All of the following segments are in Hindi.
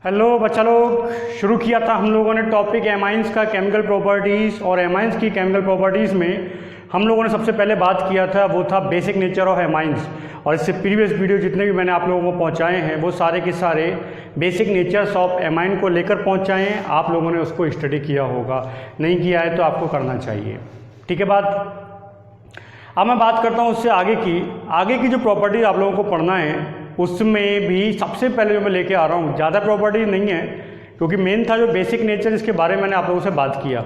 हेलो बच्चा लोग, शुरू किया था हम लोगों ने टॉपिक एमाइंस का केमिकल प्रॉपर्टीज़। और एमाइंस की केमिकल प्रॉपर्टीज़ में हम लोगों ने सबसे पहले बात किया था वो था बेसिक नेचर ऑफ एमाइंस। और इससे प्रीवियस वीडियो जितने भी मैंने आप लोगों को पहुंचाए हैं वो सारे के सारे बेसिक नेचर्स ऑफ एमाइन को लेकर पहुंचाए हैं। आप लोगों ने उसको स्टडी किया होगा, नहीं किया है तो आपको करना चाहिए। ठीक है बात। अब मैं बात करता हूँ उससे आगे की जो प्रॉपर्टीज आप लोगों को पढ़ना है उसमें भी सबसे पहले जो मैं लेके आ रहा हूँ, ज़्यादा प्रॉपर्टीज नहीं है क्योंकि मेन था जो बेसिक नेचर, इसके बारे में मैंने आप लोगों से बात किया।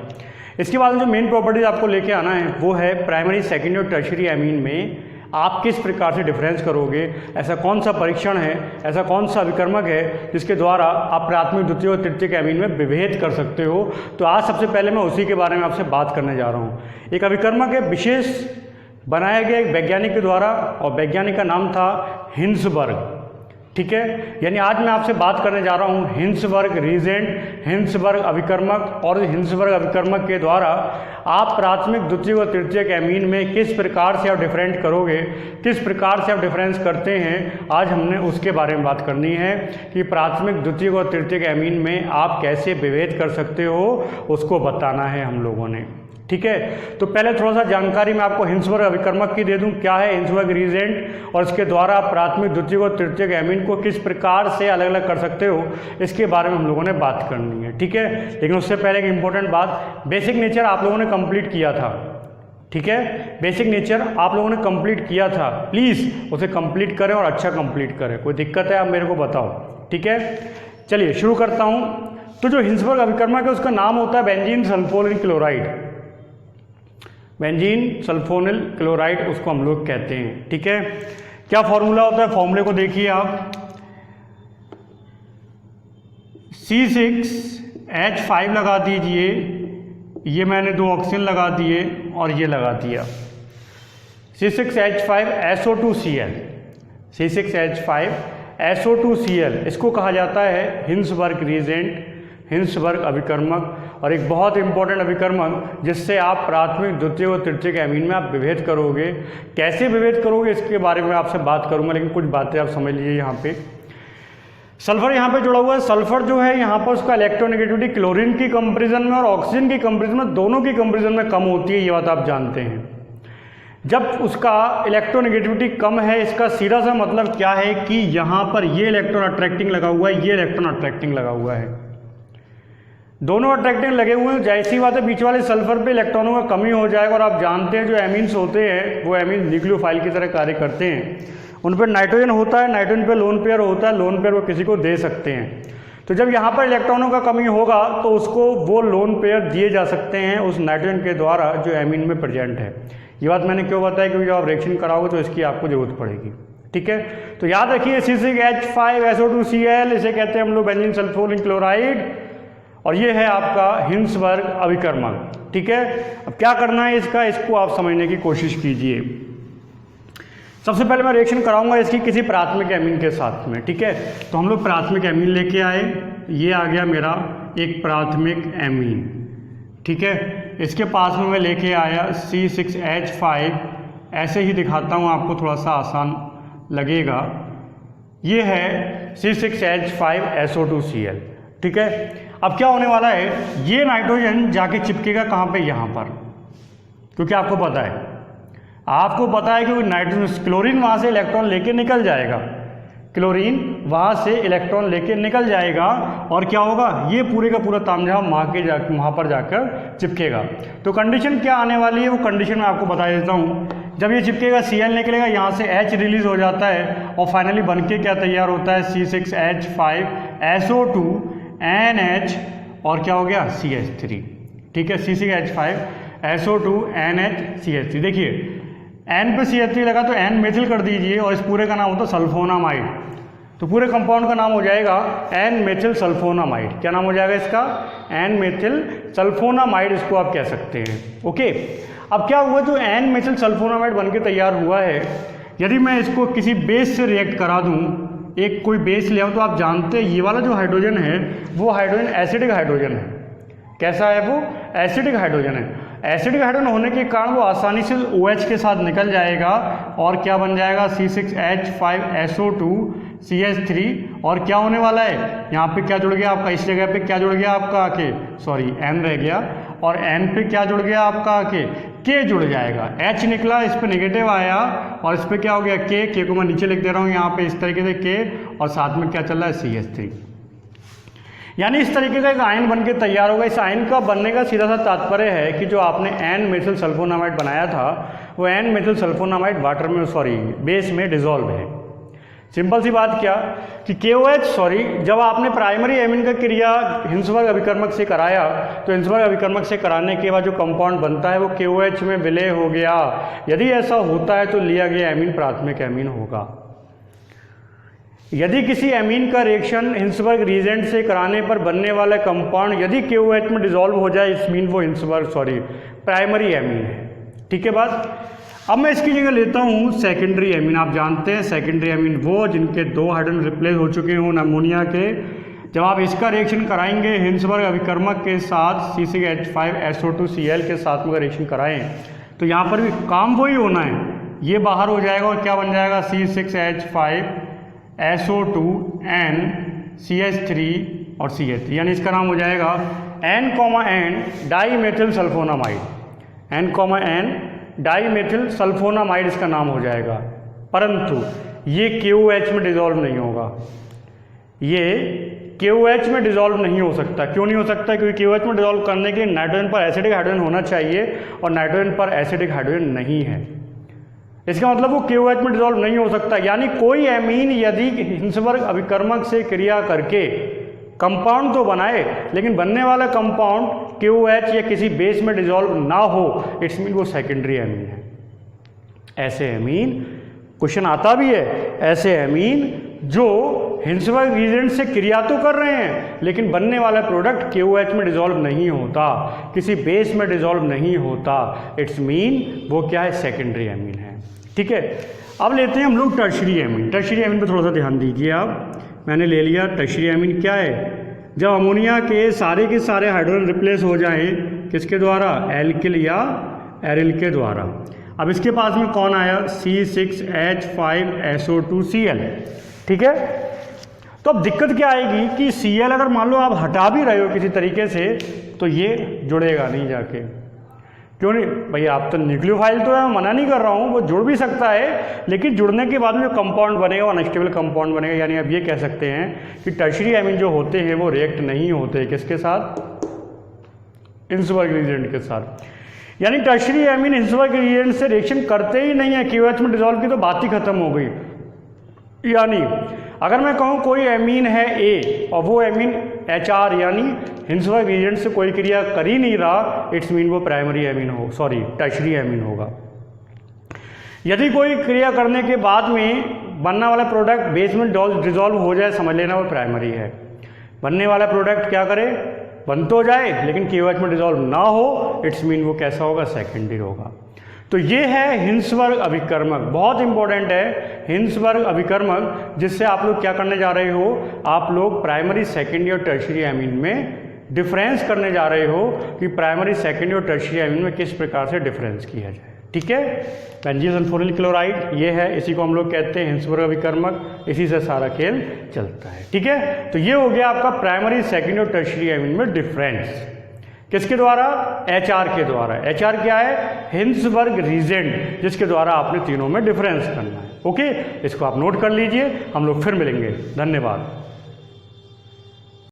इसके बाद जो मेन प्रॉपर्टीज आपको लेके आना है वो है प्राइमरी, सेकेंडरी और टर्शियरी एमीन में आप किस प्रकार से डिफरेंस करोगे। ऐसा कौन सा परीक्षण है, ऐसा कौन सा अभिकर्मक है जिसके द्वारा आप प्राथमिक, द्वितीय और तृतीयक एमीन में विभेद कर सकते हो। तो आज सबसे पहले मैं उसी के बारे में आपसे बात करने जा रहा हूँ। एक अभिकर्मक है विशेष बनाया गया एक वैज्ञानिक के द्वारा, और वैज्ञानिक का नाम था हिंसबर्ग। ठीक है, यानी आज मैं आपसे बात करने जा रहा हूँ हिंसबर्ग रीजेंट, हिंसबर्ग अभिकर्मक। और हिंसबर्ग अभिकर्मक के द्वारा आप प्राथमिक, द्वितीय और तृतीयक एमीन में किस प्रकार से आप डिफरेंट करोगे, किस प्रकार से आप डिफरेंस करते हैं, आज हमने उसके बारे में बात करनी है कि प्राथमिक, द्वितीय और तृतीयक एमीन में आप कैसे विभेद कर सकते हो, उसको बताना है हम लोगों ने। ठीक है, तो पहले थोड़ा सा जानकारी मैं आपको हिंसबर्ग अभिकर्मक की दे दूं, क्या है हिंसबर्ग रीजेंट और इसके द्वारा आप प्राथमिक, द्वितीय और तृतीयक एमीन को किस प्रकार से अलग अलग कर सकते हो, इसके बारे में हम लोगों ने बात करनी है। ठीक है, लेकिन उससे पहले एक इंपॉर्टेंट बात, बेसिक नेचर आप लोगों ने कंप्लीट किया था। ठीक है, बेसिक नेचर आप लोगों ने कंप्लीट किया था, प्लीज़ उसे कंप्लीट करें और अच्छा कंप्लीट करें। कोई दिक्कत है आप मेरे को बताओ। ठीक है, चलिए शुरू करता हूँ। तो जो हिंसबर्ग अभिकर्मक है उसका नाम होता है benzene sulphonyl chloride. Benzene sulphonyl chloride उसको हम लोग कहते हैं। ठीक है, क्या फॉर्मूला होता है, फॉर्मूले को देखिए आप। C6H5 लगा दीजिए, ये मैंने 2 ऑक्सीजन लगा दिए और ये लगा दिया C6H5SO2Cl। C6H5SO2Cl इसको कहा जाता है हिंसबर्ग रीजेंट, हिंसबर्ग अभिकर्मक। और एक बहुत इंपॉर्टेंट अभिकर्मक जिससे आप प्राथमिक, द्वितीय और तृतीयक एमीन में आप विभेद करोगे। कैसे विभेद करोगे इसके बारे में आपसे बात करूंगा, लेकिन कुछ बातें आप समझ लीजिए। यहाँ पे सल्फर यहाँ पे जुड़ा हुआ है। सल्फर जो है यहाँ पर उसका इलेक्ट्रोनेगेटिविटी क्लोरीन की कंपेरिजन में और ऑक्सीजन की कंपेरिजन में, दोनों की कंपेरिजन में कम होती है, ये बात आप जानते हैं। जब उसका इलेक्ट्रोनेगेटिविटी कम है, इसका सीधा सा मतलब क्या है कि यहाँ पर ये इलेक्ट्रॉन अट्रैक्टिंग लगा हुआ है, ये इलेक्ट्रॉन अट्रैक्टिंग लगा हुआ है, दोनों अट्रैक्टिंग लगे हुए हैं। जैसी बात है बीच वाले सल्फर पे इलेक्ट्रॉनों का कमी हो जाएगा। और आप जानते हैं जो एमीन्स होते हैं वो एमीन न्यूक्लियोफाइल की तरह कार्य करते हैं। उन पर नाइट्रोजन होता है, नाइट्रोजन पे लोन पेयर होता है, लोन पेयर वो किसी को दे सकते हैं। तो जब यहाँ पर इलेक्ट्रॉनों का कमी होगा तो उसको वो लोन पेयर दिए जा सकते हैं उस नाइट्रोजन के द्वारा जो एमीन में प्रेजेंट है। ये बात मैंने क्यों बताया, क्योंकि जब आप रिएक्शन कराओगे तो इसकी आपको जरूरत पड़ेगी। ठीक है, तो याद रखिए C6H5SO2Cl, इसे कहते हैं हम लोग बेंजीन सल्फोनिल क्लोराइड, और ये है आपका हिंसबर्ग अभिकर्मक। ठीक है, अब क्या करना है इसको आप समझने की कोशिश कीजिए। सबसे पहले मैं रिएक्शन कराऊंगा इसकी किसी प्राथमिक एमीन के साथ में। ठीक है, तो हम लोग प्राथमिक एमीन लेके आए, ये आ गया मेरा एक प्राथमिक एमीन। ठीक है, इसके पास में मैं लेके आया C6H5, ऐसे ही दिखाता हूँ आपको, थोड़ा सा आसान लगेगा। ये है C6H5SO2Cl। ठीक है, अब क्या होने वाला है, ये नाइट्रोजन जाके चिपकेगा कहाँ पे, यहाँ पर, क्योंकि आपको पता है कि नाइट्रोजन, क्लोरीन वहाँ से इलेक्ट्रॉन लेके निकल जाएगा, क्लोरीन वहाँ से इलेक्ट्रॉन लेके निकल जाएगा और क्या होगा, ये पूरे का पूरा तामझाम वहाँ पर जाकर चिपकेगा। तो कंडीशन क्या आने वाली है वो कंडीशन मैं आपको बता देता हूँ। जब ये चिपकेगा Cl निकलेगा, यहाँ से H रिलीज हो जाता है और फाइनली बनके क्या तैयार होता है, C6H5SO2NH और क्या हो गया, CH3। ठीक है, C6H5SO2NH CH3। देखिए N पे CH3 लगा तो N मेथिल कर दीजिए और इस पूरे का नाम होता है सल्फोनामाइड। तो पूरे कंपाउंड का नाम हो जाएगा N मेथिल सल्फोनामाइड। क्या नाम हो जाएगा इसका, N मेथिल सल्फोनामाइड, इसको आप कह सकते हैं। ओके, अब क्या हुआ, जो N मेथिल सल्फोनामाइड बनके तैयार हुआ है, यदि मैं इसको किसी बेस से रिएक्ट करा दूं, एक कोई बेस ले आऊँ, तो आप जानते हैं ये वाला जो हाइड्रोजन है वो हाइड्रोजन एसिडिक हाइड्रोजन है। कैसा है वो, एसिडिक हाइड्रोजन है। एसिडिक हाइड्रोजन होने के कारण वो आसानी से OH के साथ निकल जाएगा और क्या बन जाएगा, C6H5SO2CH3 और क्या होने वाला है, यहाँ पे क्या जुड़ गया आपका, इस जगह पे क्या जुड़ गया आपका आके, सॉरी n रह गया, और n पे क्या जुड़ गया आपका आके, k जुड़ जाएगा। h निकला, इस पे नेगेटिव आया और इस पे क्या हो गया k को मैं नीचे लिख दे रहा हूँ यहाँ पे इस तरीके से k, और साथ में क्या चल रहा है CH3। यानी इस तरीके का एक आयन बन के तैयार होगा। इस आयन का बनने का सीधा सा तात्पर्य है कि जो आपने n मेथिल सल्फोनामाइड बनाया था वो n मेथिल सल्फोनामाइड वाटर में बेस में डिजोल्व है। सिंपल सी बात क्या कि KOH जब आपने प्राइमरी एमीन का क्रिया हिंसबर्ग अभिकर्मक से कराया तो हिंसबर्ग अभिकर्मक से कराने के बाद जो कंपाउंड बनता है वो KOH में विलय हो गया। यदि ऐसा होता है तो लिया गया एमीन प्राथमिक एमीन होगा। यदि किसी एमीन का रिएक्शन हिंसबर्ग रीजेंट से कराने पर बनने वाला कंपाउंड यदि KOH में डिसॉल्व हो जाए इस मीन वो प्राइमरी एमीन है। ठीक है बात। अब मैं इसकी जगह लेता हूँ सेकेंडरी एमीन। आप जानते हैं सेकेंडरी एमीन वो जिनके 2 हाइड्रोजन रिप्लेस हो चुके हों अमोनिया के, जब आप इसका रिएक्शन कराएंगे हिंसबर्ग अभिकर्मक के साथ C6H5SO2Cl के साथ में रिएक्शन कराएं तो यहाँ पर भी काम वही होना है, ये बाहर हो जाएगा और क्या बन जाएगा C6H5SO2N CH3 और CH3, यानी इसका नाम हो जाएगा N, dimethyl sulfonamide. N dimethyl sulfonamide इसका नाम हो जाएगा। परंतु ये KOH में डिसॉल्व नहीं होगा, ये KOH में डिसॉल्व नहीं हो सकता। क्यों नहीं हो सकता? क्योंकि KOH में डिसॉल्व करने के लिए नाइट्रोजन पर एसिडिक हाइड्रोजन होना चाहिए और नाइट्रोजन पर एसिडिक हाइड्रोजन नहीं है। इसका मतलब वो KOH में डिसॉल्व नहीं हो सकता। यानी कोई एमीन यदि हिंसबर्ग अभिकर्मक से क्रिया करके कंपाउंड तो बनाए लेकिन बनने वाला कंपाउंड KOH या किसी बेस में डिसॉल्व ना हो, इट्स मीन वो सेकेंडरी एमीन है। ऐसे एमीन क्वेश्चन आता भी है, ऐसे एमीन जो हिंसबर्ग रीजेंट से क्रिया तो कर रहे हैं लेकिन बनने वाला प्रोडक्ट KOH में डिसॉल्व नहीं होता, किसी बेस में डिसॉल्व नहीं होता, इट्स मीन वो क्या है, सेकेंडरी एमीन है। ठीक है। अब लेते हैं हम लोग टर्शियरी एमीन। टर्शियरी एमीन पर थोड़ा सा ध्यान दीजिए आप। मैंने ले लिया टर्शियरी एमीन क्या है, जब अमोनिया के सारे हाइड्रोजन रिप्लेस हो जाएं किसके द्वारा, एल्किल या एरिल के द्वारा। अब इसके पास में कौन आया, C6H5SO2Cl। ठीक है। तो अब दिक्कत क्या आएगी कि Cl अगर मान लो आप हटा भी रहे हो किसी तरीके से तो ये जुड़ेगा नहीं जाके। क्यों नहीं भाई, आप तो न्यूक्लियोफाइल तो है, मना नहीं कर रहा हूँ, वो जुड़ भी सकता है लेकिन जुड़ने के बाद में जो कंपाउंड बनेगा वो अनस्टेबल कंपाउंड बनेगा। यानी अब ये कह सकते हैं कि टर्शियरी एमीन जो होते हैं वो रिएक्ट नहीं होते किसके साथ, हिंसबर्ग रीजेंट के साथ। यानी टर्शियरी एमीन हिंसबर्ग रीजेंट से रिएक्शन करते ही नहीं है, KOH में डिसॉल्व की तो बात ही खत्म हो गई। यानी अगर मैं कहूँ कोई एमीन है A और वो एमीन HR यानी हिंसबर्ग रीजेंट से कोई क्रिया कर ही नहीं रहा, इट्स मीन वो प्राइमरी एमीन हो, टर्शियरी एमीन होगा। यदि कोई क्रिया करने के बाद में बनने वाला प्रोडक्ट बेस में डिसॉल्व हो जाए, समझ लेना वो प्राइमरी है। बनने वाला प्रोडक्ट क्या करे, बन तो जाए लेकिन KOH में डिसॉल्व ना हो, इट्स मीन वो कैसा होगा, सेकेंडरी होगा। तो ये है हिंसबर्ग अभिकर्मक, बहुत इंपॉर्टेंट है हिंसबर्ग अभिकर्मक, जिससे आप लोग क्या करने जा रहे हो, आप लोग प्राइमरी सेकेंडरी और टर्शियरी एमीन में डिफरेंस करने जा रहे हो कि प्राइमरी सेकेंडरी और टर्शियरी एमीन में किस प्रकार से डिफरेंस किया जाए। ठीक है। बेंजीन सल्फोनिल क्लोराइड ये है, इसी को हम लोग कहते हैं हिंसबर्ग अभिकर्मक, इसी से सारा खेल चलता है। ठीक है। तो ये हो गया आपका प्राइमरी सेकेंडरी और टर्शियरी एमीन में डिफरेंस किसके द्वारा, HR के द्वारा। HR क्या है, हिंसबर्ग रीजेंट, जिसके द्वारा आपने तीनों में डिफरेंस करना है। ओके, इसको आप नोट कर लीजिए, हम लोग फिर मिलेंगे। धन्यवाद।